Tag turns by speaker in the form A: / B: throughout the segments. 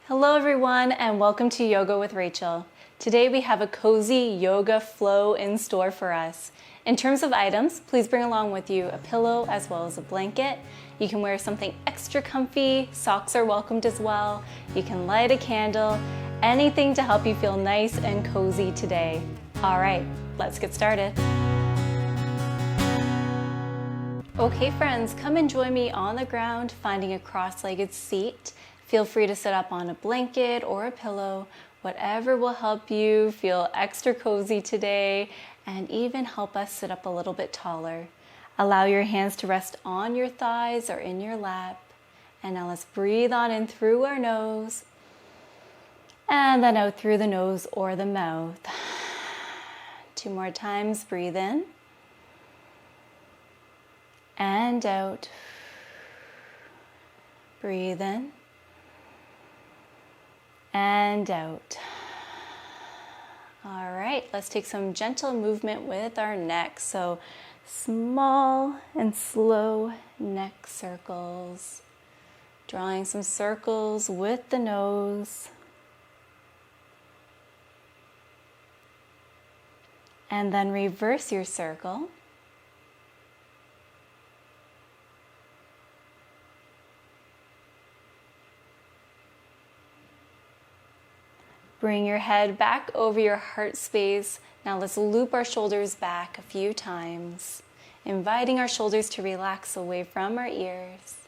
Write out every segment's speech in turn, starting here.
A: Hello everyone and welcome to Yoga with Rachel. Today we have a cozy yoga flow in store for us. In terms of items, please bring along with you a pillow as well as a blanket. You can wear something extra comfy, socks are welcomed as well. You can light a candle, anything to help you feel nice and cozy today. All right, let's get started. Okay friends, come and join me on the ground, finding a cross-legged seat. Feel free to sit up on a blanket or a pillow, whatever will help you feel extra cozy today and even help us sit up a little bit taller. Allow your hands to rest on your thighs or in your lap. And now let's breathe on in through our nose and then out through the nose or the mouth. 2 more times, breathe in and out. Breathe in and out. All right, let's take some gentle movement with our neck. So small and slow neck circles. Drawing some circles with the nose. And then reverse your circle. Bring your head back over your heart space. Now let's loop our shoulders back a few times, inviting our shoulders to relax away from our ears.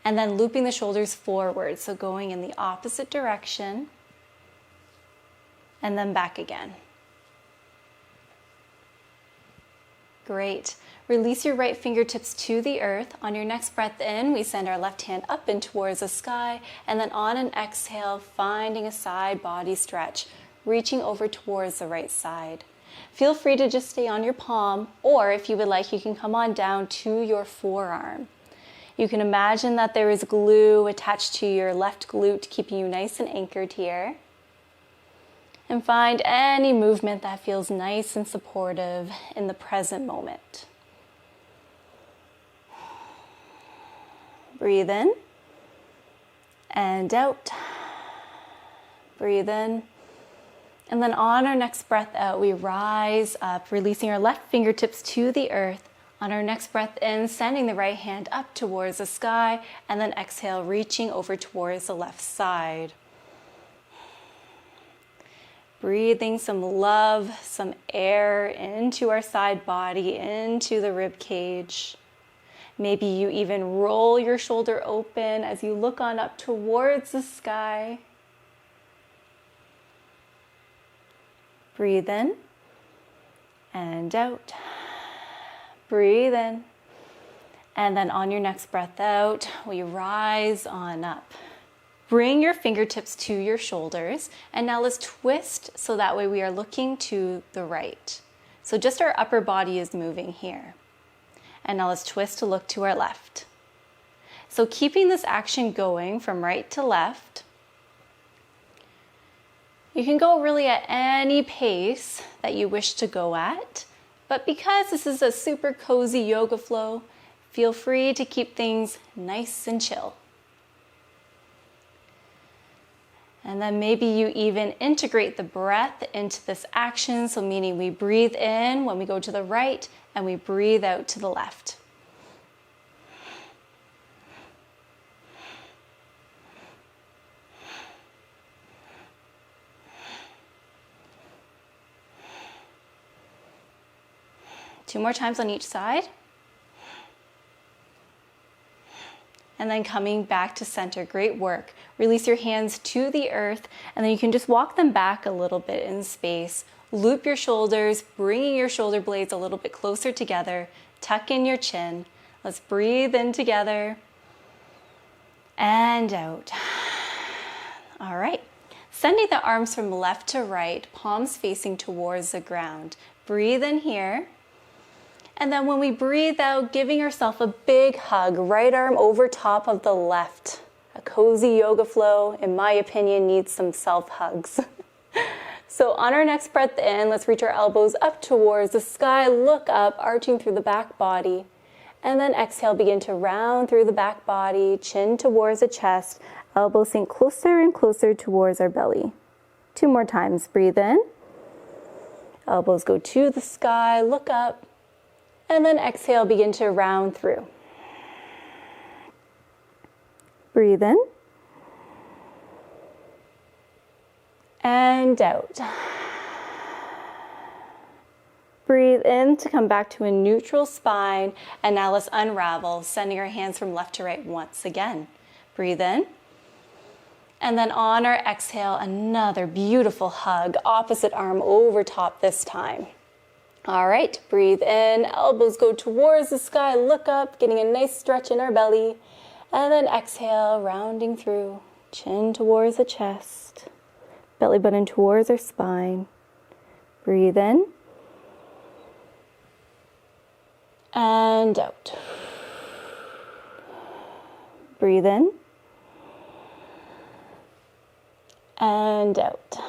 A: And then looping the shoulders forward, so going in the opposite direction, and then back again. Great. Release your right fingertips to the earth. On your next breath in, we send our left hand up and towards the sky, and then on an exhale, finding a side body stretch, reaching over towards the right side. Feel free to just stay on your palm, or if you would like, you can come on down to your forearm. You can imagine that there is glue attached to your left glute, keeping you nice and anchored here. And find any movement that feels nice and supportive in the present moment. Breathe in and out. Breathe in. And then on our next breath out, we rise up, releasing our left fingertips to the earth. On our next breath in, sending the right hand up towards the sky, and then exhale, reaching over towards the left side. Breathing some love, some air into our side body, into the rib cage. Maybe you even roll your shoulder open as you look on up towards the sky. Breathe in and out. Breathe in. And then on your next breath out, we rise on up. Bring your fingertips to your shoulders, and now let's twist so that way we are looking to the right. So just our upper body is moving here. And now let's twist to look to our left. So keeping this action going from right to left. You can go really at any pace that you wish to go at, but because this is a super cozy yoga flow, feel free to keep things nice and chill. And then maybe you even integrate the breath into this action. So meaning we breathe in when we go to the right and we breathe out to the left. Two more times on each side. And then coming back to center. Great work. Release your hands to the earth, and then you can just walk them back a little bit in space. Loop your shoulders, bringing your shoulder blades a little bit closer together. Tuck in your chin. Let's breathe in together and out. All right. Sending the arms from left to right, palms facing towards the ground. Breathe in here. And then when we breathe out, giving yourself a big hug, right arm over top of the left. A cozy yoga flow, in my opinion, needs some self-hugs. So on our next breath in, let's reach our elbows up towards the sky, look up, arching through the back body. And then exhale, begin to round through the back body, chin towards the chest, Elbows sink closer and closer towards our belly. 2 more times. Breathe in. Elbows go to the sky, look up. And then exhale, begin to round through. Breathe in. And out. Breathe in to come back to a neutral spine. And now let's unravel, sending our hands from left to right once again. Breathe in. And then on our exhale, another beautiful hug. Opposite arm over top this time. All right, breathe in. Elbows go towards the sky. Look up, getting a nice stretch in our belly. And then exhale, rounding through. Chin towards the chest. Belly button towards our spine. Breathe in. And out. Breathe in. And out.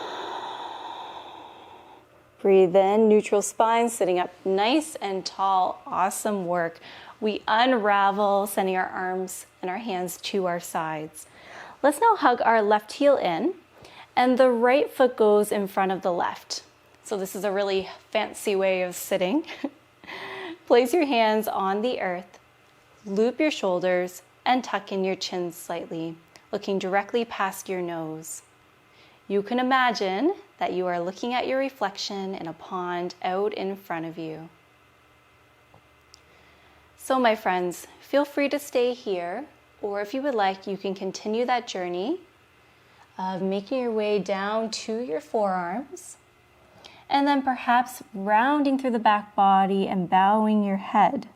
A: Breathe in, neutral spine, sitting up nice and tall. Awesome work. We unravel, sending our arms and our hands to our sides. Let's now hug our left heel in, and the right foot goes in front of the left. So this is a really fancy way of sitting. Place your hands on the earth, loop your shoulders, and tuck in your chin slightly, looking directly past your nose. You can imagine that you are looking at your reflection in a pond out in front of you. So my friends, feel free to stay here, or if you would like, you can continue that journey of making your way down to your forearms, and then perhaps rounding through the back body and bowing your head.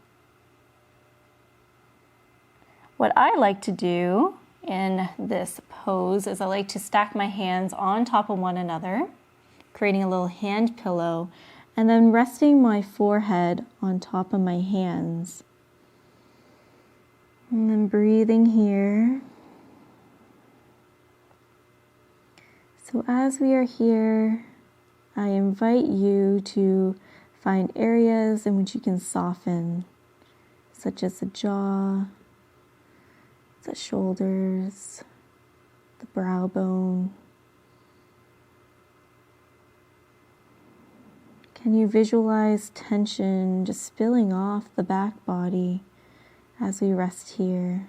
A: What I like to do in this pose is I like to stack my hands on top of one another, creating a little hand pillow, and then resting my forehead on top of my hands. And then breathing here. So as we are here, I invite you to find areas in which you can soften, such as the jaw, the shoulders, the brow bone. Can you visualize tension just spilling off the back body as we rest here?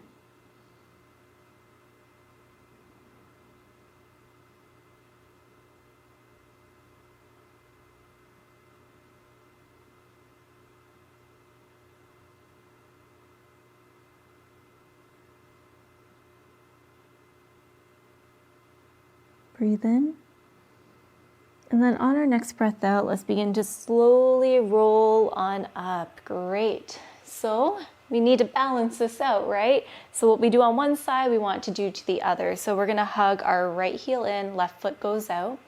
A: Breathe in. And then on our next breath out, let's begin to slowly roll on up. Great. So we need to balance this out, right? So what we do on one side, we want to do to the other. So we're going to hug our right heel in, left foot goes out.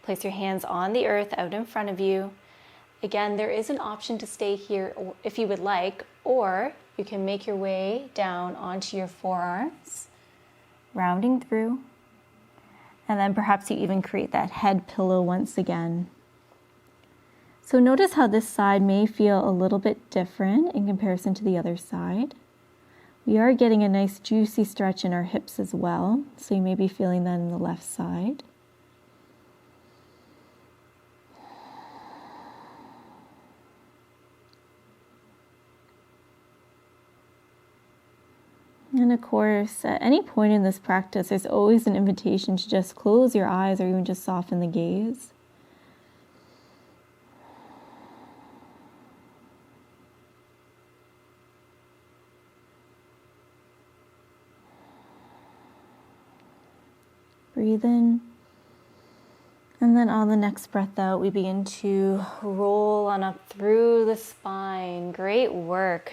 A: Place your hands on the earth out in front of you. Again, there is an option to stay here if you would like, or you can make your way down onto your forearms, rounding through. And then perhaps you even create that head pillow once again. So notice how this side may feel a little bit different in comparison to the other side. We are getting a nice juicy stretch in our hips as well. So you may be feeling that in the left side. And of course, at any point in this practice, there's always an invitation to just close your eyes or even just soften the gaze. Breathe in. And then on the next breath out, we begin to roll on up through the spine. Great work.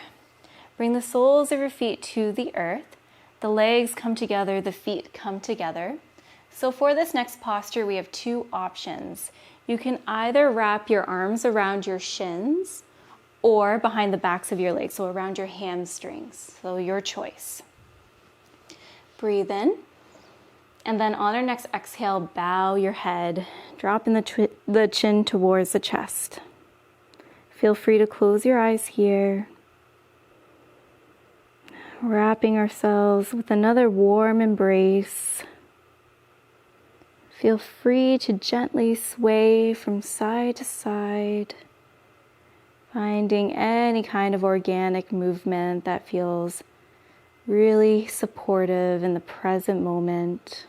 A: Bring the soles of your feet to the earth. The legs come together, the feet come together. So for this next posture, we have 2 options. You can either wrap your arms around your shins or behind the backs of your legs, so around your hamstrings. So your choice. Breathe in. And then on our next exhale, bow your head, dropping the chin towards the chest. Feel free to close your eyes here. Wrapping ourselves with another warm embrace. Feel free to gently sway from side to side, finding any kind of organic movement that feels really supportive in the present moment.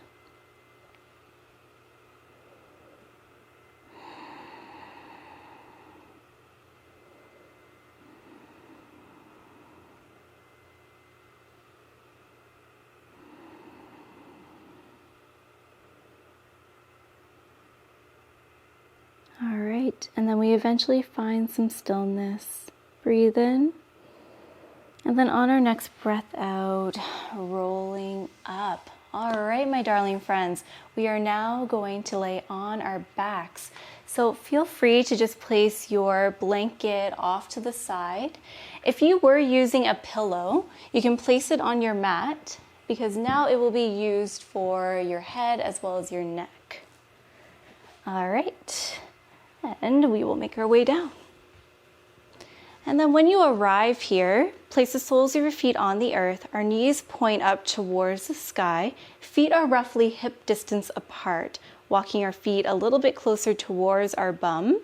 A: All right, and then we eventually find some stillness. Breathe in. And then on our next breath out, rolling up. All right, my darling friends, we are now going to lay on our backs. So feel free to just place your blanket off to the side. If you were using a pillow, you can place it on your mat because now it will be used for your head as well as your neck. All right, and we will make our way down. And then when you arrive here, place the soles of your feet on the earth. Our knees point up towards the sky. Feet are roughly hip distance apart, walking our feet a little bit closer towards our bum.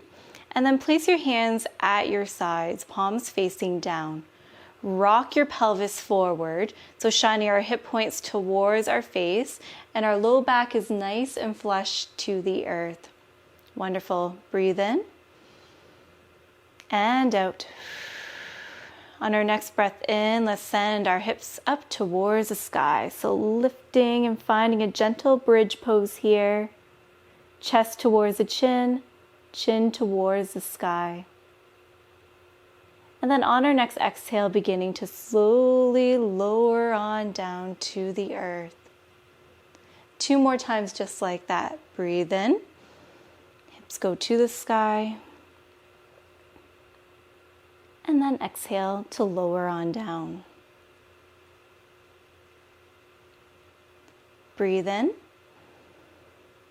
A: And then place your hands at your sides, palms facing down. Rock your pelvis forward, so shining our hip points towards our face, and our low back is nice and flush to the earth. Wonderful. Breathe in. And out. On our next breath in, let's send our hips up towards the sky. So lifting and finding a gentle bridge pose here. Chest towards the chin, chin towards the sky. And then on our next exhale, beginning to slowly lower on down to the earth. 2 more times just like that. Breathe in. Hips go to the sky. And then exhale to lower on down. Breathe in,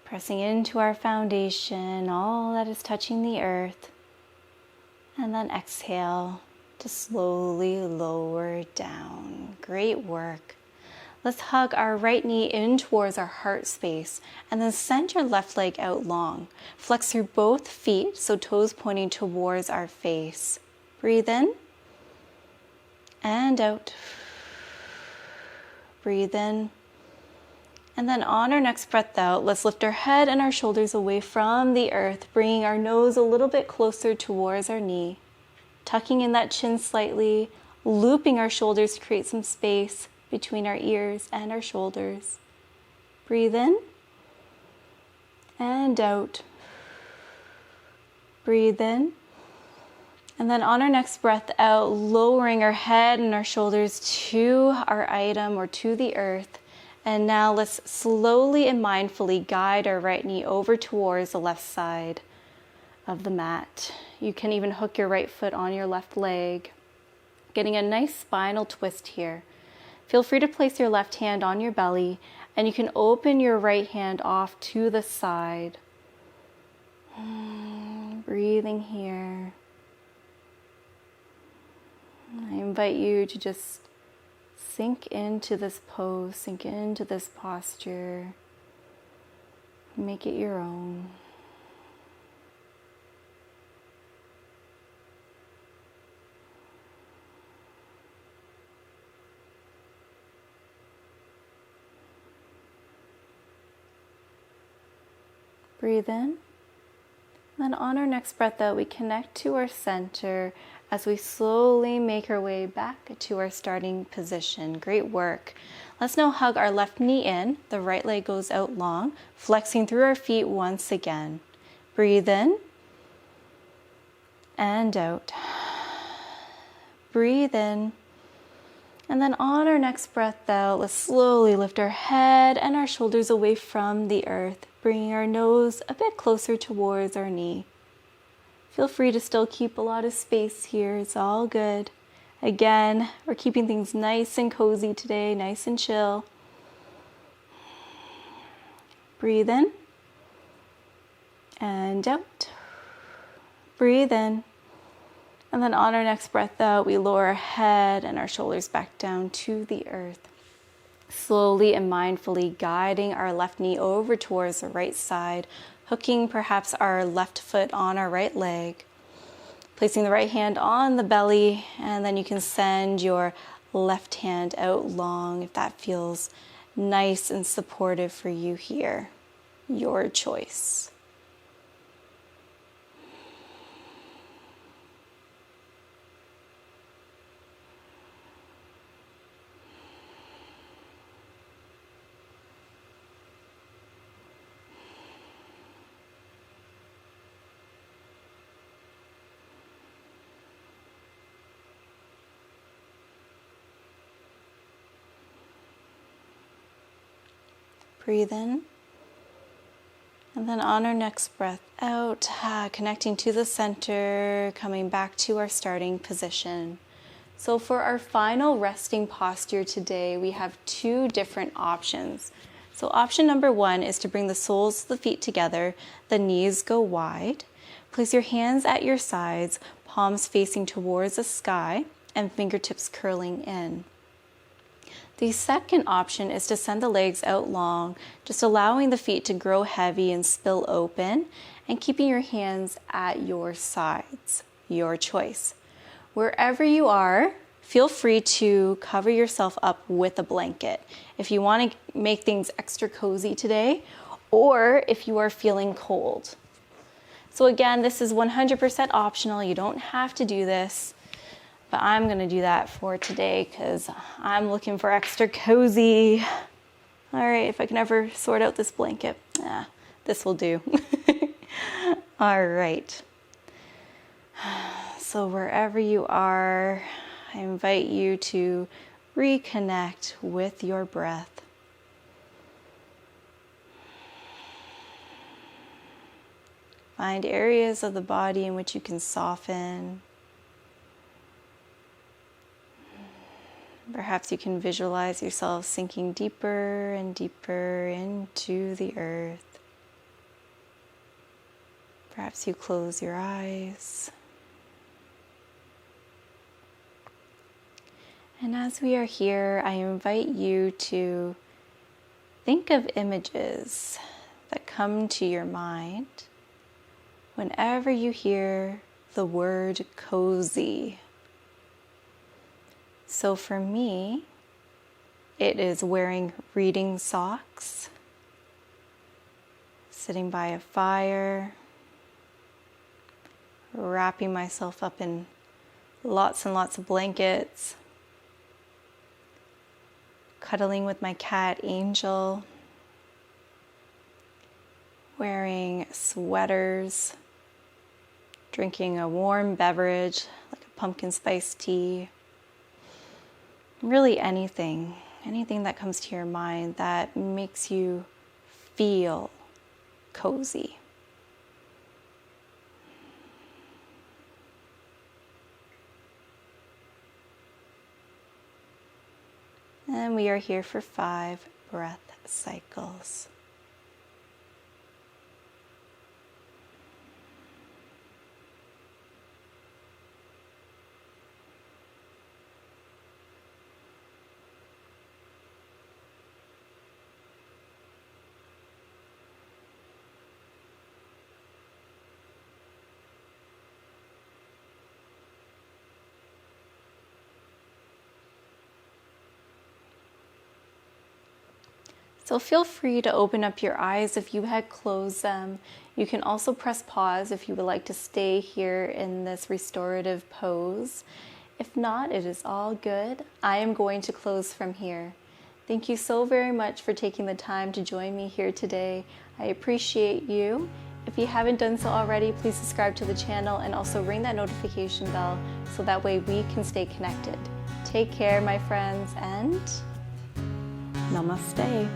A: pressing into our foundation, all that is touching the earth. And then exhale to slowly lower down. Great work. Let's hug our right knee in towards our heart space and then send your left leg out long. Flex through both feet, so toes pointing towards our face. Breathe in and out. Breathe in. And then on our next breath out, let's lift our head and our shoulders away from the earth, bringing our nose a little bit closer towards our knee. Tucking in that chin slightly, looping our shoulders to create some space between our ears and our shoulders. Breathe in and out. Breathe in. And then on our next breath out, lowering our head and our shoulders to our item or to the earth. And now let's slowly and mindfully guide our right knee over towards the left side of the mat. You can even hook your right foot on your left leg, getting a nice spinal twist here. Feel free to place your left hand on your belly, and you can open your right hand off to the side. Breathing here. I invite you to just sink into this pose, sink into this posture. Make it your own. Breathe in. Then on our next breath out, we connect to our center as we slowly make our way back to our starting position. Great work. Let's now hug our left knee in. The right leg goes out long, flexing through our feet once again. Breathe in and out. Breathe in. And then on our next breath out, let's slowly lift our head and our shoulders away from the earth, bringing our nose a bit closer towards our knee. Feel free to still keep a lot of space here. It's all good. Again, we're keeping things nice and cozy today, nice and chill. Breathe in and out. Breathe in. And then on our next breath out, we lower our head and our shoulders back down to the earth. Slowly and mindfully guiding our left knee over towards the right side, hooking perhaps our left foot on our right leg. Placing the right hand on the belly, and then you can send your left hand out long if that feels nice and supportive for you here. Your choice. Breathe in. And then on our next breath out, connecting to the center, coming back to our starting position. So for our final resting posture today, we have two different options. So option number one is to bring the soles of the feet together, the knees go wide. Place your hands at your sides, palms facing towards the sky, and fingertips curling in. The second option is to send the legs out long, just allowing the feet to grow heavy and spill open, and keeping your hands at your sides. Your choice. Wherever you are, feel free to cover yourself up with a blanket if you want to make things extra cozy today, or if you are feeling cold. So again, this is 100% optional. You don't have to do this. But I'm going to do that for today because I'm looking for extra cozy. All right, if I can ever sort out this blanket. This will do. All right. So wherever you are, I invite you to reconnect with your breath. Find areas of the body in which you can soften. Perhaps you can visualize yourself sinking deeper and deeper into the earth. Perhaps you close your eyes. And as we are here, I invite you to think of images that come to your mind whenever you hear the word cozy. So for me, it is wearing reading socks, sitting by a fire, wrapping myself up in lots and lots of blankets, cuddling with my cat Angel, wearing sweaters, drinking a warm beverage like a pumpkin spice tea. Really anything that comes to your mind that makes you feel cozy. And we are here for 5 breath cycles. So feel free to open up your eyes if you had closed them. You can also press pause if you would like to stay here in this restorative pose. If not, it is all good. I am going to close from here. Thank you so very much for taking the time to join me here today. I appreciate you. If you haven't done so already, please subscribe to the channel and also ring that notification bell so that way we can stay connected. Take care, my friends, and namaste.